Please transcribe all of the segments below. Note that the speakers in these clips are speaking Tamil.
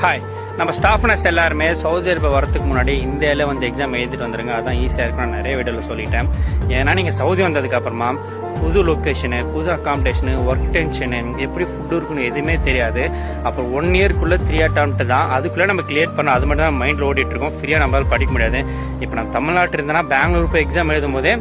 ஹாய், நம்ம ஸ்டாஃப்னஸ் எல்லாருமே சவுதி அரேபியா வரதுக்கு முன்னாடி இந்தியாவில் வந்து எக்ஸாம் எழுதிட்டு வந்துருங்க. அதான் ஈஸியாக இருக்கும். நான் நிறைய வீடியோவில் சொல்லிட்டேன். ஏன்னா நீங்கள் சவுதி வந்ததுக்கு அப்புறமா புது லொக்கேஷனு, புது அக்காமடேஷனு, ஒர்க் டென்ஷனு, எப்படி ஃபுட்டு இருக்குன்னு எதுவுமே தெரியாது. அப்புறம் 1 இயர்க்குள்ளே 3 அட்டம்ப்ட் தான். அதுக்குள்ளே நம்ம கிளியர் பண்ண அது மட்டும் தான் மைண்டில் ஓடிட்டு இருக்கோம். ஃப்ரீயாக நம்மளால் படிக்க முடியாது. இப்போ நான் தமிழ்நாட்டில் இருந்தேன்னா பெங்களூர் போய் எக்ஸாம் எழுதும் போதே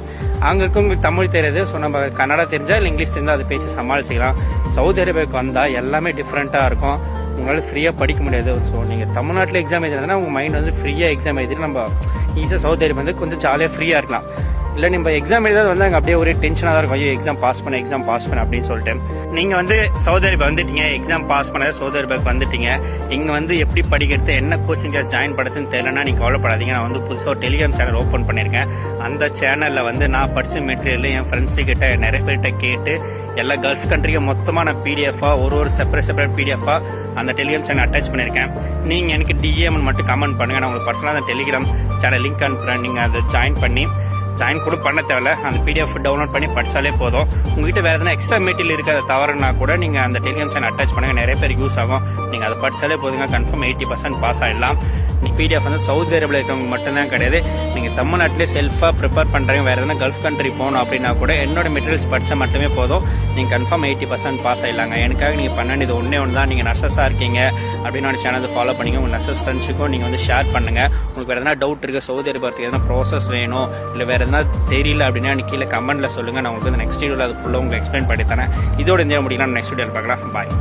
அங்கே இருக்கவங்களுக்கு தமிழ் தெரியாது. ஸோ நம்ம கன்னடா தெரிஞ்சால் இல்லை இங்கிலீஷ் தெரிஞ்சால் அதை பேசி சமாளிச்சிக்கலாம். சவுதி அரேபியாவுக்கு வந்தால் எல்லாமே டிஃப்ரெண்ட்டாக இருக்கும். உங்களால் ஃப்ரீயாக படிக்க முடியாது. ஸோ நீங்கள் தமிழ்நாட்டில் எக்ஸாம் எழுதுனா உங்கள் மைண்ட் வந்து ஃப்ரீயாக எக்ஸாம் எழுதிட்டு நம்ம ஈஸியாக சவுதி அரேபியா வந்து கொஞ்சம் ஜாலியாக ஃப்ரீயாக இருக்கலாம். இல்லை நம்ம எக்ஸாம் எழுதாது வந்து அங்கே அப்படியே ஒரே டென்ஷனாக தான் இருக்கும். ஐயோ எக்ஸாம் பாஸ் பண்ண அப்படின்னு சொல்லிட்டு நீங்கள் வந்து சவுதி அரேபியா வந்துட்டீங்க, எக்ஸாம் பாஸ் பண்ண சவுதி அரேபியாவுக்கு வந்துட்டீங்க. இங்கே வந்து எப்படி படிக்கிறது, என்ன கோச்சிங் கிளாஸ் ஜாயின் பண்ணுறதுன்னு தெரியலன்னா நீங்கள் கவலைப்படாதீங்க. நான் வந்து புதுசாக ஒரு டெலிகிராம் சேனல் ஓப்பன் பண்ணியிருக்கேன். அந்த சேனலில் வந்து நான் படித்த மெட்டீரியல் என் ஃப்ரெண்ட்ஸுக்கிட்ட நிறைய பேர்கிட்ட கேட்டு எல்லா கல்ஃப் கண்ட்ரிக்கும் மொத்தமாக நான் பிடிஎஃபாக ஒரு செப்பரேட் பிடிஎஃபாக அந்த டெலிகிராம் சேனல் அட்டாச் பண்ணியிருக்கேன். நீங்கள் எனக்கு டிஎம்னு மட்டும் கமெண்ட் பண்ணுங்கள். நான் உங்களுக்கு பர்சனலாக அந்த டெலிகிராம் சேனல் லிங்க் அனுப்புகிறேன். நீங்கள் அதை ஜாயின் கூட பண்ண தேவையில்ல. அந்த பிடிஎஃப் டவுன்லோட் பண்ணி படித்தாலே போதும். உங்ககிட்ட வேறு எதனா எக்ஸ்ட்ரா மெட்டீரியல் இருக்கிறத தவறுனா கூட நீங்கள் அந்த டெலிகிராம் சேனல் அட்டாச் பண்ணுங்கள். நிறைய பேருக்கு யூஸ் ஆகும். நீங்கள் அதை படித்தாலே போதுங்க. கன்ஃபார்ம் 80% பாஸ் ஆகிடலாம். பிடிஎஃப் வந்து சவுதி அரேபியாவில் இருக்கிறவங்க மட்டும்தான் கிடையாது. நீங்கள் தமிழ்நாட்டிலே செல்ஃபாக ப்ரிப்பேர் பண்ணுறீங்க, வேறு எதனா கல்ஃப் கண்ட்ரி போகணும் அப்படின்னா கூட என்னோட மெட்டீரியல்ஸ் படித்தா மட்டுமே போதும். நீங்கள் கன்ஃபார்ம் 80% பாஸ் ஆகிடலாங்க. எனக்காக நீங்கள் பண்ண வேண்டியது ஒன்றே ஒன்று தான். நீங்கள் நர்சஸாக இருக்கீங்க அப்படின்னா சேனலை ஃபாலோ பண்ணிங்க. உங்கள் நர்சஸ் ஃப்ரெண்ட்ஸுக்கும் நீங்கள் வந்து ஷேர் பண்ணுங்கள். உங்களுக்கு வேறு எதனா டவுட் இருக்குது, சவுதி அரேபியாவுக்கு எதனா ப்ராசஸ் வேணும், இல்லை வேறு எதனா தெரியல அப்படின்னா நீங்கள் கீழே கமெண்ட்டில் சொல்லுங்கள். நான் உங்களுக்கு வந்து நெக்ஸ்ட் வீடியோவில் அது ஃபுல்லாக உங்களுக்கு எக்ஸ்பிளைன் பண்ணி தரேன். இதோட இந்த முடியலாம். நெக்ஸ்ட் வீடியோவில் பார்க்கலாம். பாய்.